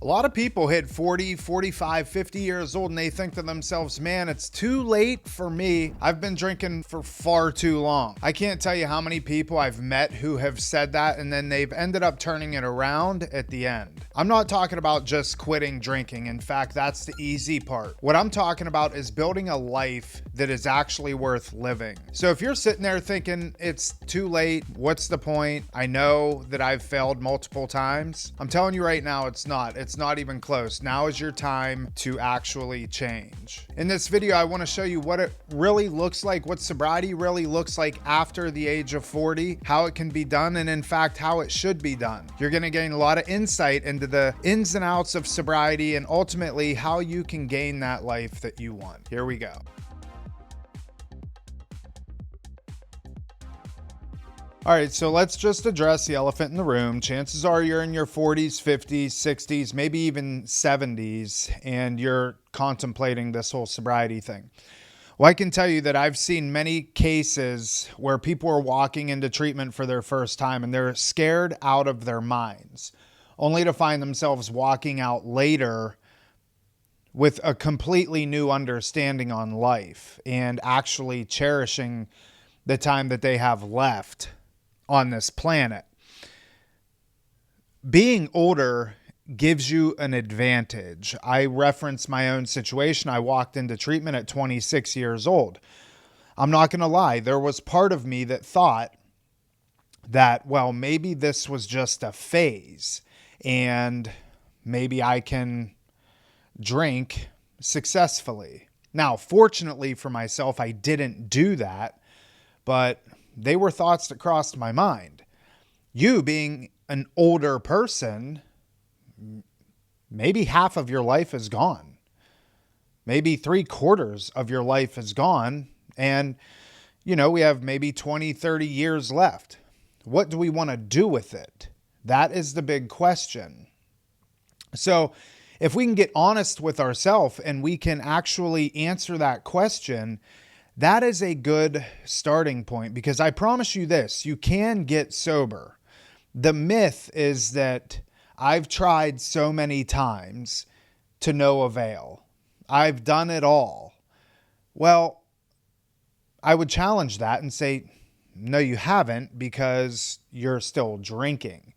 A lot of people hit 40, 45, 50 years old and they think to themselves, man, it's too late for me. I've been drinking for far too long. I can't tell you how many people I've met who have said that and then they've ended up turning it around at the end. I'm not talking about just quitting drinking. In fact, that's the easy part. What I'm talking about is building a life that is actually worth living. So if you're sitting there thinking it's too late, what's the point? I know that I've failed multiple times. I'm telling you right now, it's not. It's not even close. Now is your time to actually change. In this video, I want to show you what it really looks like, what sobriety really looks like after the age of 40, how it can be done, and in fact, how it should be done. You're going to gain a lot of insight into the ins and outs of sobriety and ultimately how you can gain that life that you want. Here we go. All right, so let's just address the elephant in the room. Chances are you're in your 40s, 50s, 60s, maybe even 70s, and you're contemplating this whole sobriety thing. Well, I can tell you that I've seen many cases where people are walking into treatment for their first time and they're scared out of their minds, only to find themselves walking out later with a completely new understanding on life and actually cherishing the time that they have left on this planet. Being older gives you an advantage. I reference my own situation. I walked into treatment at 26 years old. I'm not going to lie. There was part of me that thought that, well, maybe this was just a phase and maybe I can drink successfully. Now, fortunately for myself, I didn't do that, but they were thoughts that crossed my mind. You being an older person, maybe half of your life is gone. Maybe 3/4 of your life is gone. And, we have maybe 20, 30 years left. What do we want to do with it? That is the big question. So if we can get honest with ourselves and we can actually answer that question, that is a good starting point, because I promise you this, you can get sober. The myth is that I've tried so many times to no avail. I've done it all. Well, I would challenge that and say, no, you haven't, because you're still drinking.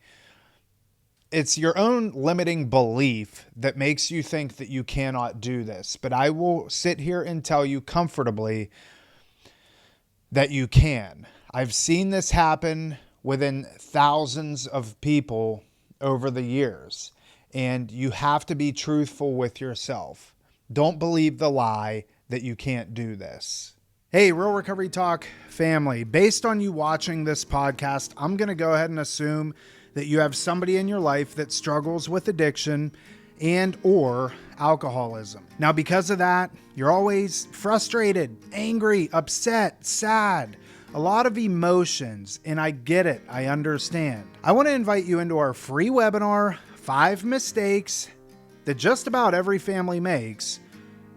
It's your own limiting belief that makes you think that you cannot do this. But I will sit here and tell you comfortably that you can. I've seen this happen within thousands of people over the years. And you have to be truthful with yourself. Don't believe the lie that you can't do this. Hey, Real Recovery Talk family, based on you watching this podcast, I'm going to go ahead and assume that you have somebody in your life that struggles with addiction and or alcoholism. Now, because of that, you're always frustrated, angry, upset, sad, a lot of emotions, and I get it. I understand. I want to invite you into our free webinar, 5 mistakes that just about every family makes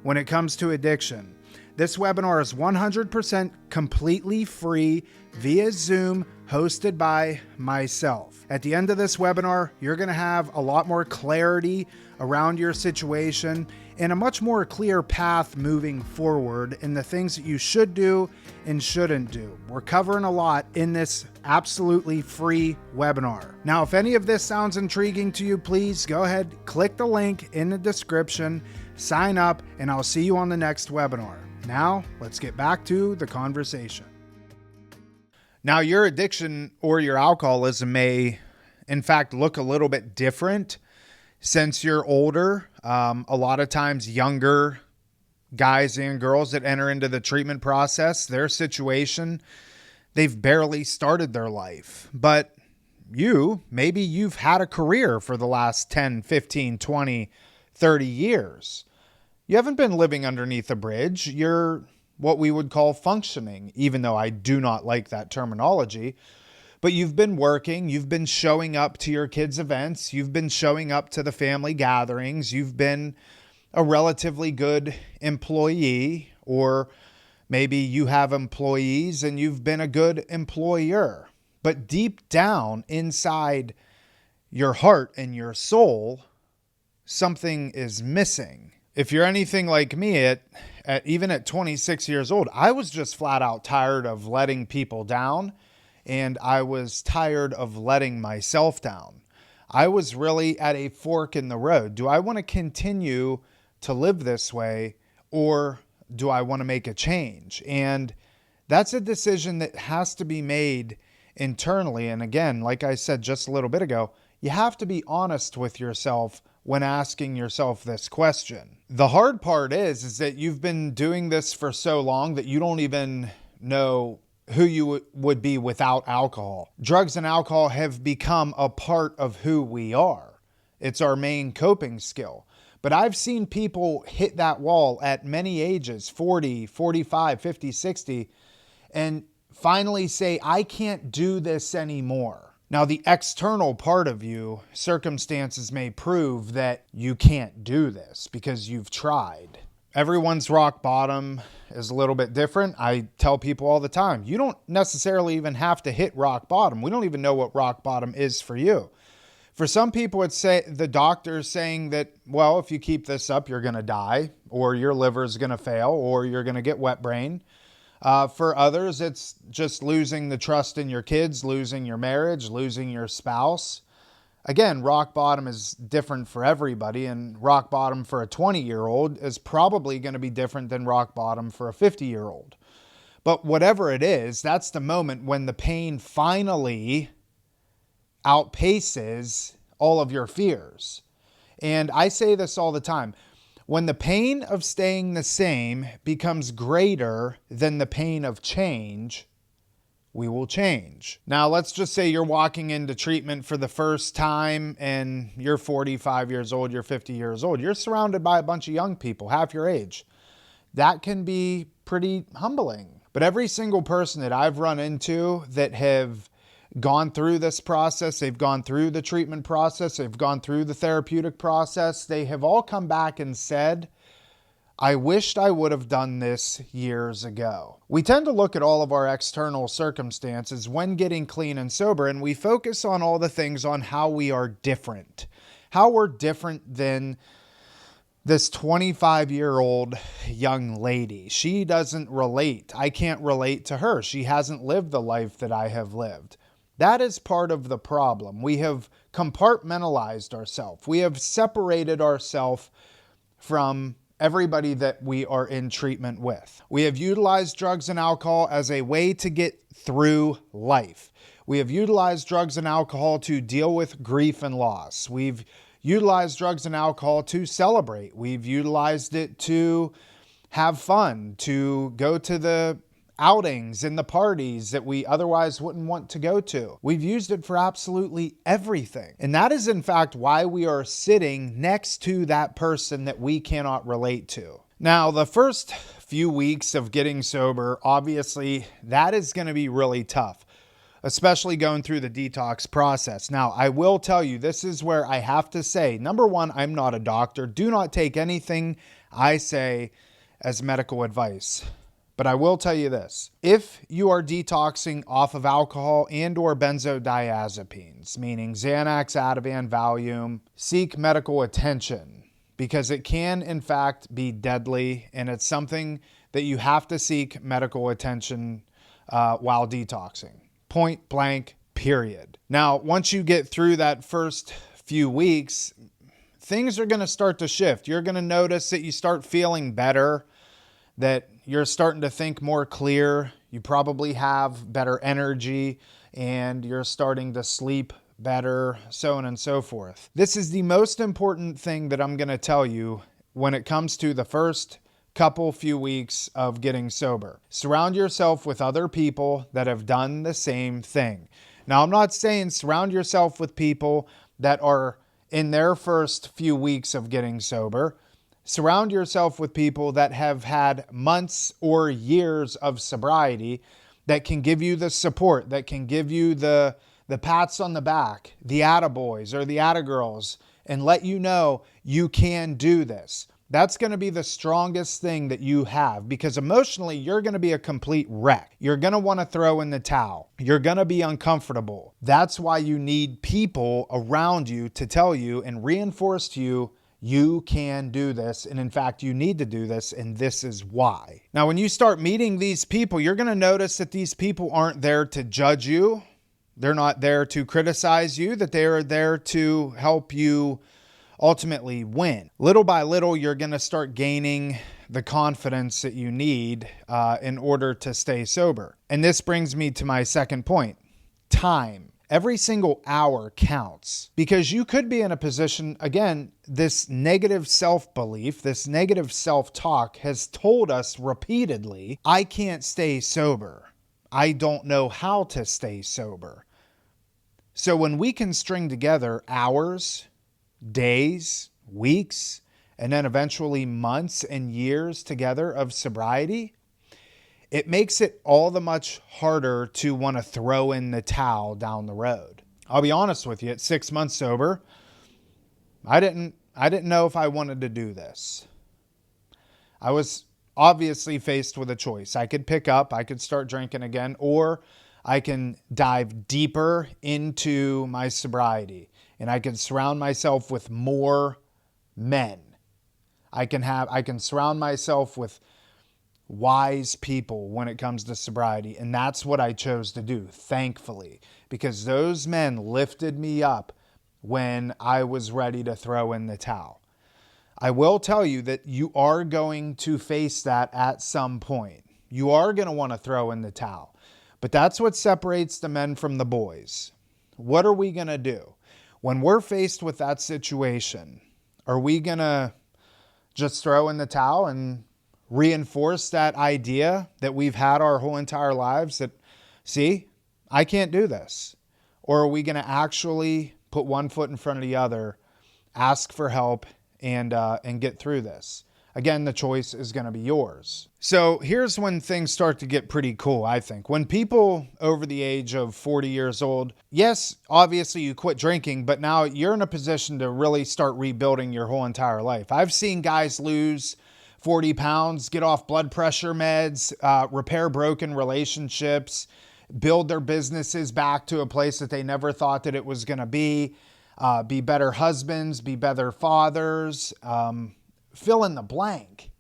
when it comes to addiction. This webinar is 100% completely free via Zoom, hosted by myself. At the end of this webinar, you're going to have a lot more clarity around your situation and a much more clear path moving forward in the things that you should do and shouldn't do. We're covering a lot in this absolutely free webinar. Now, if any of this sounds intriguing to you, please go ahead, click the link in the description, sign up, and I'll see you on the next webinar. Now, let's get back to the conversation. Now, your addiction or your alcoholism may, in fact, look a little bit different since you're older. A lot of times younger guys and girls that enter into the treatment process, their situation, they've barely started their life. But maybe you've had a career for the last 10, 15, 20, 30 years. You haven't been living underneath a bridge. You're what we would call functioning, even though I do not like that terminology. But you've been working, you've been showing up to your kids' events, you've been showing up to the family gatherings, you've been a relatively good employee, or maybe you have employees and you've been a good employer. But deep down inside your heart and your soul, something is missing. If you're anything like me, even at 26 years old, I was just flat out tired of letting people down, and I was tired of letting myself down. I was really at a fork in the road. Do I want to continue to live this way, or do I want to make a change? And that's a decision that has to be made internally. And again, like I said just a little bit ago, you have to be honest with yourself when asking yourself this question. The hard part is that you've been doing this for so long that you don't even know who you would be without alcohol. Drugs and alcohol have become a part of who we are. It's our main coping skill. But I've seen people hit that wall at many ages, 40, 45, 50, 60, and finally say, I can't do this anymore. Now, the external part of you, circumstances may prove that you can't do this because you've tried. Everyone's rock bottom is a little bit different. I tell people all the time, you don't necessarily even have to hit rock bottom. We don't even know what rock bottom is for you. For some people, it's the doctor's saying that, well, if you keep this up, you're going to die, or your liver's going to fail, or you're going to get wet brain. For others, it's just losing the trust in your kids, losing your marriage, losing your spouse. Again, rock bottom is different for everybody, and rock bottom for a 20-year-old is probably going to be different than rock bottom for a 50-year-old. But whatever it is, that's the moment when the pain finally outpaces all of your fears. And I say this all the time. When the pain of staying the same becomes greater than the pain of change, we will change. Now, let's just say you're walking into treatment for the first time and you're 45 years old, you're 50 years old. You're surrounded by a bunch of young people, half your age. That can be pretty humbling. But every single person that I've run into that have gone through this process, they've gone through the treatment process, they've gone through the therapeutic process, they have all come back and said, I wished I would have done this years ago. We tend to look at all of our external circumstances when getting clean and sober, and we focus on all the things on how we are different. How we're different than this 25-year-old young lady. She doesn't relate. I can't relate to her. She hasn't lived the life that I have lived. That is part of the problem. We have compartmentalized ourselves. We have separated ourselves from everybody that we are in treatment with. We have utilized drugs and alcohol as a way to get through life. We have utilized drugs and alcohol to deal with grief and loss. We've utilized drugs and alcohol to celebrate. We've utilized it to have fun, to go to the outings and the parties that we otherwise wouldn't want to go to. We've used it for absolutely everything. And that is in fact why we are sitting next to that person that we cannot relate to. Now, the first few weeks of getting sober, obviously that is going to be really tough, especially going through the detox process. Now, I will tell you, this is where I have to say, number one, I'm not a doctor. Do not take anything I say as medical advice. But I will tell you this, if you are detoxing off of alcohol and or benzodiazepines, meaning Xanax, Ativan, Valium, seek medical attention because it can in fact be deadly, and it's something that you have to seek medical attention while detoxing. Point blank, period. Now, once you get through that first few weeks, things are going to start to shift. You're going to notice that you start feeling better, that you're starting to think more clear. You probably have better energy and you're starting to sleep better, so on and so forth. This is the most important thing that I'm going to tell you when it comes to the first few weeks of getting sober. Surround yourself with other people that have done the same thing. Now, I'm not saying surround yourself with people that are in their first few weeks of getting sober. Surround yourself with people that have had months or years of sobriety that can give you the support, that can give you the pats on the back, the attaboys or the attagirls, and let you know you can do this. That's going to be the strongest thing that you have, because emotionally, you're going to be a complete wreck. You're going to want to throw in the towel. You're going to be uncomfortable. That's why you need people around you to tell you and reinforce to you, You can do this. And in fact, you need to do this. And this is why. Now, when you start meeting these people, you're going to notice that these people aren't there to judge you. They're not there to criticize you, that they are there to help you ultimately win. Little by little, you're going to start gaining the confidence that you need in order to stay sober. And this brings me to my second point, time. Every single hour counts, because you could be in a position, again, this negative self-belief, this negative self-talk has told us repeatedly, I can't stay sober. I don't know how to stay sober. So when we can string together hours, days, weeks, and then eventually months and years together of sobriety, it makes it all the much harder to want to throw in the towel down the road. I'll be honest with you, at 6 months sober, I didn't know if I wanted to do this. I was obviously faced with a choice. I could pick up, I could start drinking again, or I can dive deeper into my sobriety and I can surround myself with more men. I can surround myself with wise people when it comes to sobriety. And that's what I chose to do, thankfully, because those men lifted me up when I was ready to throw in the towel. I will tell you that you are going to face that at some point. You are going to want to throw in the towel. But that's what separates the men from the boys. What are we going to do? When we're faced with that situation, are we going to just throw in the towel and reinforce that idea that we've had our whole entire lives that, see, I can't do this? Or are we going to actually put one foot in front of the other, ask for help, and get through this? Again, the choice is going to be yours. So here's when things start to get pretty cool, I think. When people over the age of 40 years old, yes, obviously you quit drinking, but now you're in a position to really start rebuilding your whole entire life. I've seen guys lose 40 pounds, get off blood pressure meds, repair broken relationships, build their businesses back to a place that they never thought that it was going to be better husbands, be better fathers, fill in the blank.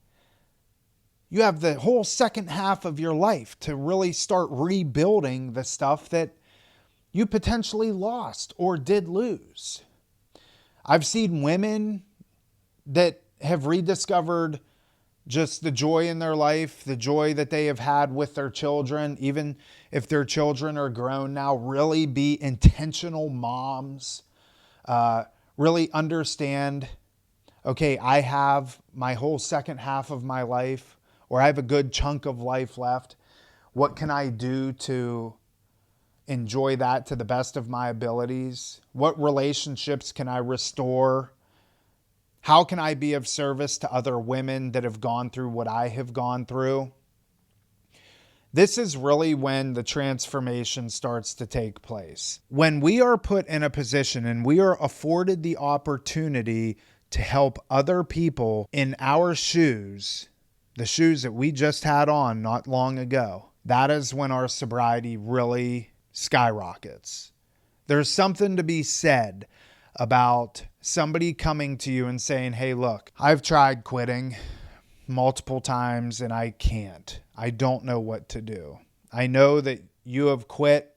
You have the whole second half of your life to really start rebuilding the stuff that you potentially lost or did lose. I've seen women that have rediscovered just the joy in their life, the joy that they have had with their children, even if their children are grown now, really be intentional moms, really understand, okay, I have my whole second half of my life, or I have a good chunk of life left. What can I do to enjoy that to the best of my abilities? What relationships can I restore? How can I be of service to other women that have gone through what I have gone through? This is really when the transformation starts to take place. When we are put in a position and we are afforded the opportunity to help other people in our shoes, the shoes that we just had on not long ago, that is when our sobriety really skyrockets. There's something to be said about somebody coming to you and saying, hey, look, I've tried quitting multiple times and I can't. I don't know what to do. I know that you have quit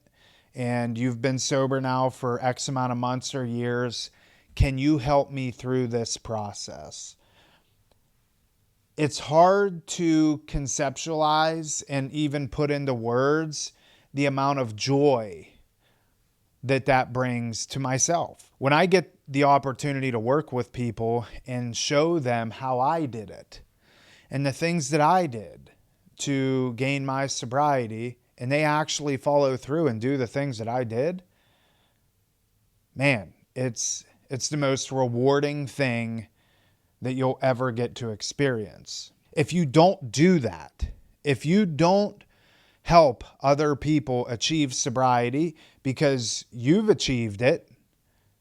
and you've been sober now for X amount of months or years. Can you help me through this process? It's hard to conceptualize and even put into words the amount of joy that brings to myself. When I get the opportunity to work with people and show them how I did it and the things that I did to gain my sobriety, and they actually follow through and do the things that I did, man, it's the most rewarding thing that you'll ever get to experience. If you don't do that, if you don't help other people achieve sobriety because you've achieved it,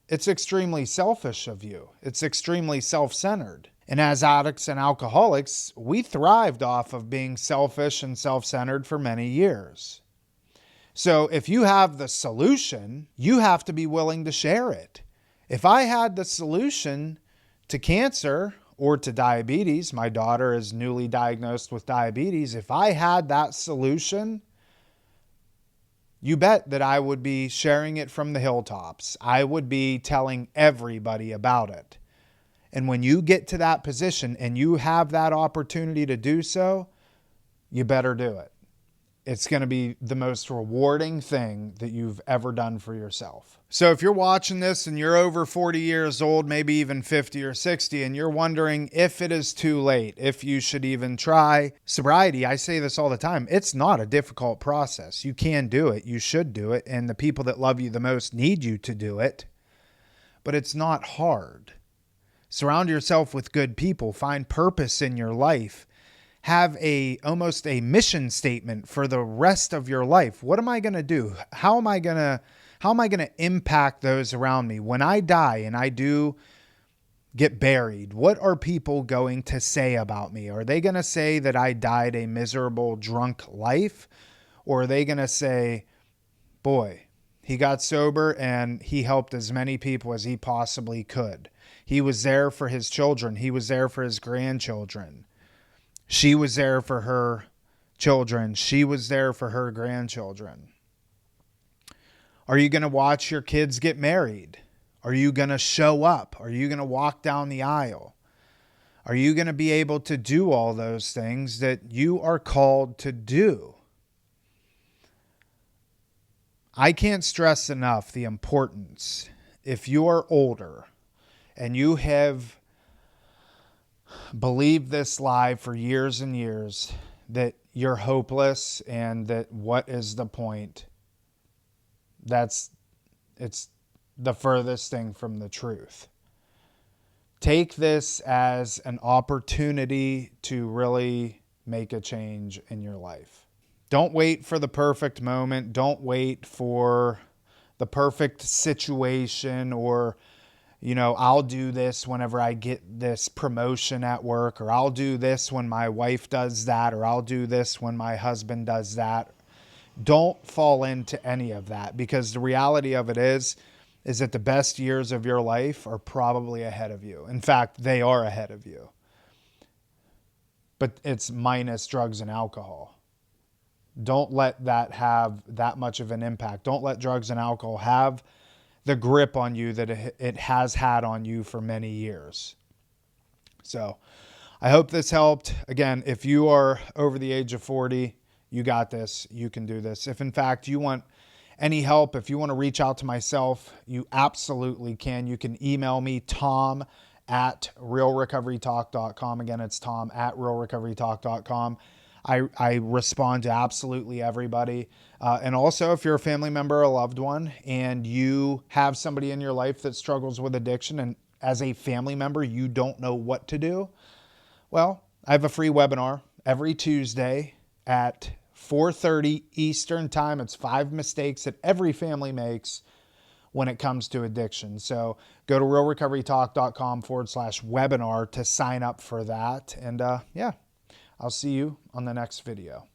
it's extremely selfish of you. It's extremely self-centered. And as addicts and alcoholics, we thrived off of being selfish and self-centered for many years. So if you have the solution, you have to be willing to share it. If I had the solution to cancer or to diabetes, my daughter is newly diagnosed with diabetes. If I had that solution, you bet that I would be sharing it from the hilltops. I would be telling everybody about it. And when you get to that position and you have that opportunity to do so, you better do it. It's going to be the most rewarding thing that you've ever done for yourself. So if you're watching this and you're over 40 years old, maybe even 50 or 60, and you're wondering if it is too late, if you should even try sobriety, I say this all the time. It's not a difficult process. You can do it. You should do it. And the people that love you the most need you to do it. But it's not hard. Surround yourself with good people. Find purpose in your life. Have almost a mission statement for the rest of your life. What am I going to do? How am I going to impact those around me when I die and I do get buried? What are people going to say about me? Are they going to say that I died a miserable, drunk life? Or are they going to say, boy, he got sober and he helped as many people as he possibly could. He was there for his children. He was there for his grandchildren. She was there for her children. She was there for her grandchildren. Are you going to watch your kids get married? Are you going to show up? Are you going to walk down the aisle? Are you going to be able to do all those things that you are called to do? I can't stress enough the importance, if you are older and you have believed this lie for years and years, that you're hopeless and that what is the point? It's the furthest thing from the truth. Take this as an opportunity to really make a change in your life. Don't wait for the perfect moment. Don't wait for the perfect situation or I'll do this whenever I get this promotion at work, or I'll do this when my wife does that, or I'll do this when my husband does that. Don't fall into any of that, because the reality of it is that the best years of your life are probably ahead of you. In fact, they are ahead of you. But it's minus drugs and alcohol. Don't let that have that much of an impact. Don't let drugs and alcohol have the grip on you that it has had on you for many years. So I hope this helped. Again, if you are over the age of 40, you got this. You can do this. If in fact you want any help, if you want to reach out to myself, you absolutely can. You can email me, tom@realrecoverytalk.com. Again, it's tom@realrecoverytalk.com. I respond to absolutely everybody. And also, if you're a family member or a loved one and you have somebody in your life that struggles with addiction, and as a family member, you don't know what to do, well, I have a free webinar every Tuesday at 4:30 Eastern time. It's 5 mistakes that every family makes when it comes to addiction. So go to realrecoverytalk.com/webinar to sign up for that. And I'll see you on the next video.